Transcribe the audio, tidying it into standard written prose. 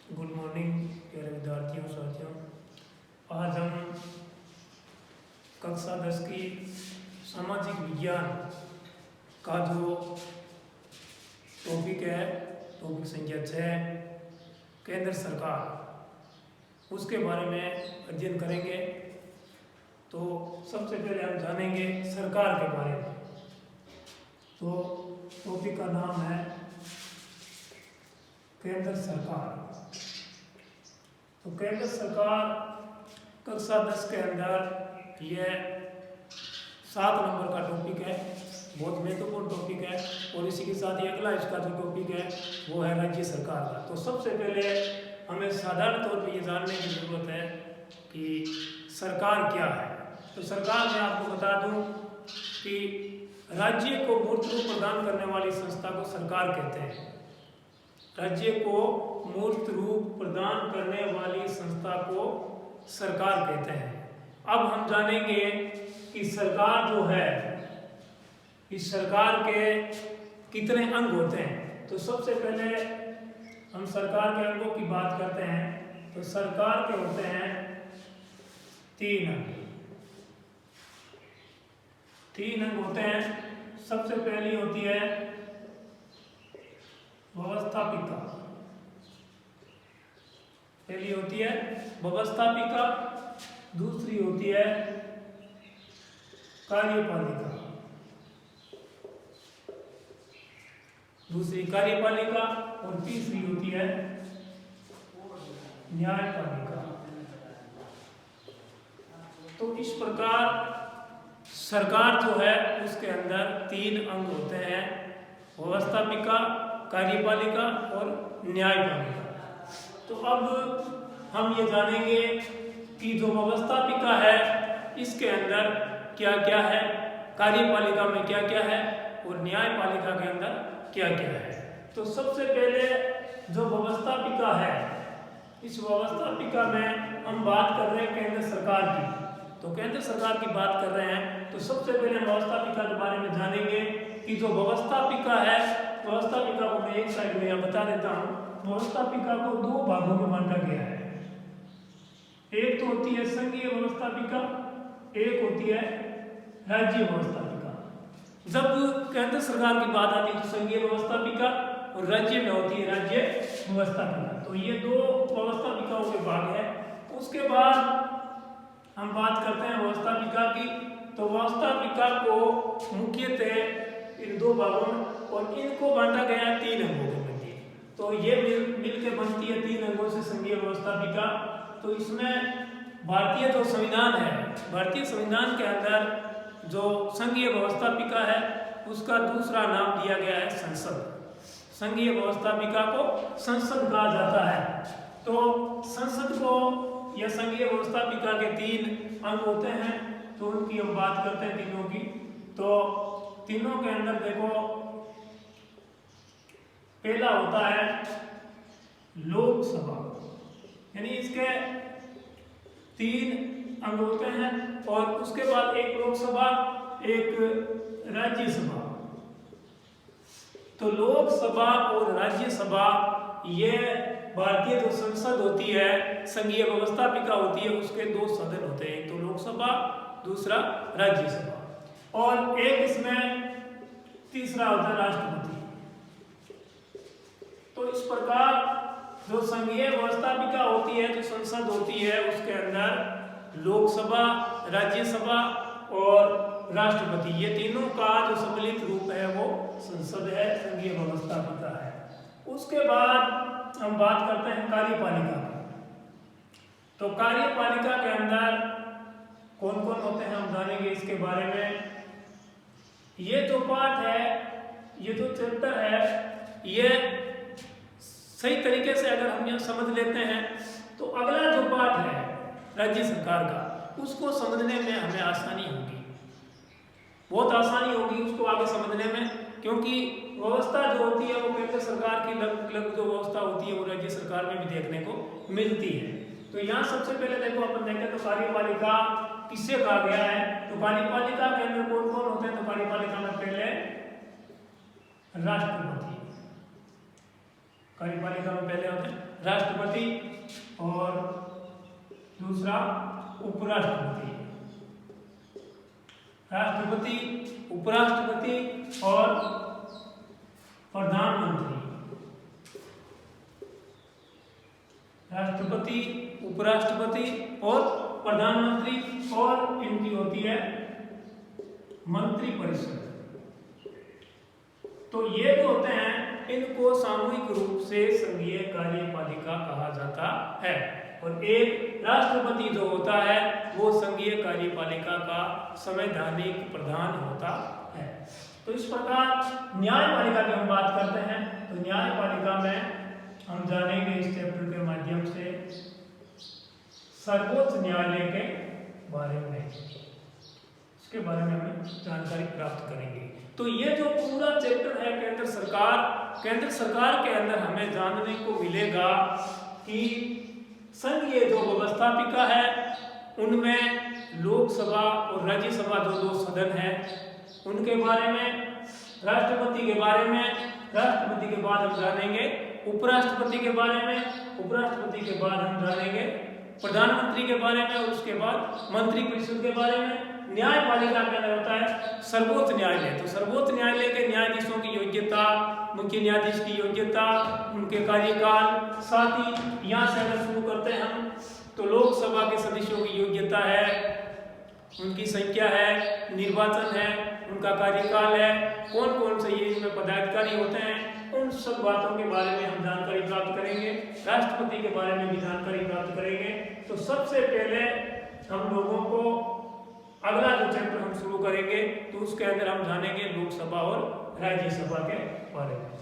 Good morning प्यारे विद्यार्थियों साथियों। आज हम कक्षा 10 की सामाजिक विज्ञान का जो टॉपिक है, टॉपिक संख्या 6 केंद्र सरकार, उसके बारे में अध्ययन करेंगे। तो सबसे पहले हम जानेंगे सरकार के बारे में। तो टॉपिक का नाम है केंद्र सरकार। तो केंद्र सरकार कक्षा 10 के अंदर यह 7 नंबर का टॉपिक है, बहुत महत्वपूर्ण टॉपिक है। और इसी के साथ ही अगला इसका जो टॉपिक है वो है राज्य सरकार का। तो सबसे पहले हमें साधारण तौर पे ये जानने की ज़रूरत है कि सरकार क्या है। तो सरकार मैं आपको बता दूं कि राज्य को मूर्त रूप प्रदान करने वाली संस्था को सरकार कहते हैं। राज्य को मूर्त रूप प्रदान करने वाली संस्था को सरकार कहते हैं। अब हम जानेंगे कि सरकार जो है, इस सरकार के कितने अंग होते हैं। तो सबसे पहले हम सरकार के अंगों की बात करते हैं। तो सरकार के होते हैं 3 अंग। 3 अंग होते हैं। सबसे पहली होती है व्यवस्थापिका। पहली होती है व्यवस्थापिका, दूसरी होती है कार्यपालिका, दूसरी कार्यपालिका और तीसरी होती है न्यायपालिका। तो इस प्रकार सरकार जो है उसके अंदर 3 अंग होते हैं, व्यवस्थापिका, कार्यपालिका और न्यायपालिका। तो अब हम ये जानेंगे कि जो व्यवस्थापिका है इसके अंदर क्या क्या है, कार्यपालिका में क्या क्या है और न्यायपालिका के अंदर क्या क्या है। तो सबसे पहले जो व्यवस्थापिका है, इस व्यवस्थापिका में हम बात कर रहे हैं केंद्र सरकार की। तो केंद्र सरकार की बात कर रहे हैं तो सबसे पहले व्यवस्थापिका के बारे में जानेंगे कि जो व्यवस्थापिका है, व्यवस्थापिका को मैं एक साइड में यहाँ बता देता हूँ। व्यवस्थापिका को 2 भागों में बांटा गया है। एक तो होती है संघीय व्यवस्थापिका, एक होती है राज्य व्यवस्थापिका। जब केंद्र सरकार की बात आती है तो संघीय व्यवस्थापिका और राज्य में होती है राज्य व्यवस्थापिका। तो ये 2 व्यवस्थापिकाओं के भाग है। उसके बाद हम बात करते हैं व्यवस्थापिका की। तो व्यवस्थापिका को मुख्यतः इन 2 भागों में, और इनको बांटा गया 3 अंगों में। तो ये मिल के बनती है 3 अंगों से संघीय व्यवस्थापिका। तो इसमें भारतीय जो संविधान है, भारतीय संविधान के अंदर जो संघीय व्यवस्थापिका है उसका दूसरा नाम दिया गया है संसद। संघीय व्यवस्थापिका को संसद कहा जाता है। तो संसद को या संघीय व्यवस्थापिका के 3 अंग होते हैं। तो उनकी हम बात करते हैं तीनों की। तो तीनों के अंदर देखो, पहला होता है लोकसभा, यानी इसके 3 अंग होते हैं। और उसके बाद एक लोकसभा, एक राज्यसभा। तो लोकसभा और राज्यसभा ये भारतीय जो संसद होती है, संघीय व्यवस्थापिका होती है, उसके 2 सदन होते हैं। तो लोकसभा, दूसरा राज्यसभा। और एक इसमें तीसरा होता है राष्ट्रपति। तो इस प्रकार जो संघीय व्यवस्थापिका होती है, जो संसद होती है, उसके अंदर लोकसभा, राज्यसभा और राष्ट्रपति, ये तीनों का जो सम्मिलित रूप है वो संसद है, संघीय व्यवस्थापिका है। उसके बाद हम बात करते हैं कार्यपालिका की। तो कार्यपालिका के अंदर कौन कौन होते हैं हम जानेंगे इसके बारे में। ये जो पार्ट है, ये जो चैप्टर है, ये सही तरीके से अगर हम यहाँ समझ लेते हैं तो अगला जो पार्ट है राज्य सरकार का, उसको समझने में हमें आसानी होगी, बहुत आसानी होगी उसको आगे समझने में। क्योंकि व्यवस्था जो होती है वो केंद्र सरकार की लगभग जो व्यवस्था होती है वो राज्य सरकार में भी देखने को मिलती है। तो यहाँ सबसे पहले देखो अपन देखें तो कार्यपालिका किससे कहा गया है। तो कार्यपालिका के अंदर कौन कौन होते हैं। तो कार्यपालिका में पहले राष्ट्रपति, कार्यपालिका में पहले होते हैं राष्ट्रपति और दूसरा उपराष्ट्रपति। राष्ट्रपति, उपराष्ट्रपति और प्रधानमंत्री। राष्ट्रपति, उपराष्ट्रपति और प्रधानमंत्री, और इनकी होती है मंत्रिपरिषद। तो ये जो होते हैं इनको सामूहिक रूप से संघीय कार्यपालिका कहा जाता है। और एक राष्ट्रपति जो होता है वो संघीय कार्यपालिका का संवैधानिक प्रधान होता है। तो इस प्रकार न्यायपालिका की हम बात करते हैं तो न्यायपालिका में हम जानेंगे इस चैप्टर के माध्यम से सर्वोच्च न्यायालय के बारे में, इसके बारे में हम जानकारी प्राप्त करेंगे। तो ये जो पूरा चैप्टर है केंद्र सरकार के अंदर हमें जानने को मिलेगा कि संघीय जो व्यवस्थापिका है उनमें लोकसभा और राज्यसभा जो दो सदन है उनके बारे में, राष्ट्रपति के बारे में, राष्ट्रपति के बाद हम जानेंगे उपराष्ट्रपति के बारे में, उपराष्ट्रपति के बाद हम जानेंगे प्रधानमंत्री के बारे में और उसके बाद मंत्रिपरिषद के बारे में। न्यायपालिका के अंदर होता है सर्वोच्च न्यायालय। तो सर्वोच्च न्यायालय के न्यायाधीशों की योग्यता, मुख्य न्यायाधीश की योग्यता, उनके कार्यकाल, साथ ही यहाँ से अगर शुरू करते हैं हम तो लोकसभा के सदस्यों की योग्यता है, उनकी संख्या है, निर्वाचन है, उनका कार्यकाल है, कौन कौन से ये इसमें पदाधिकारी होते हैं, उन सब बातों के बारे में हम जानकारी प्राप्त करेंगे। राष्ट्रपति के बारे में भी जानकारी प्राप्त करेंगे। तो सबसे पहले हम लोगों को अगला जो चैप्टर हम शुरू करेंगे तो उसके अंदर हम जानेंगे लोकसभा और राज्यसभा के बारे में।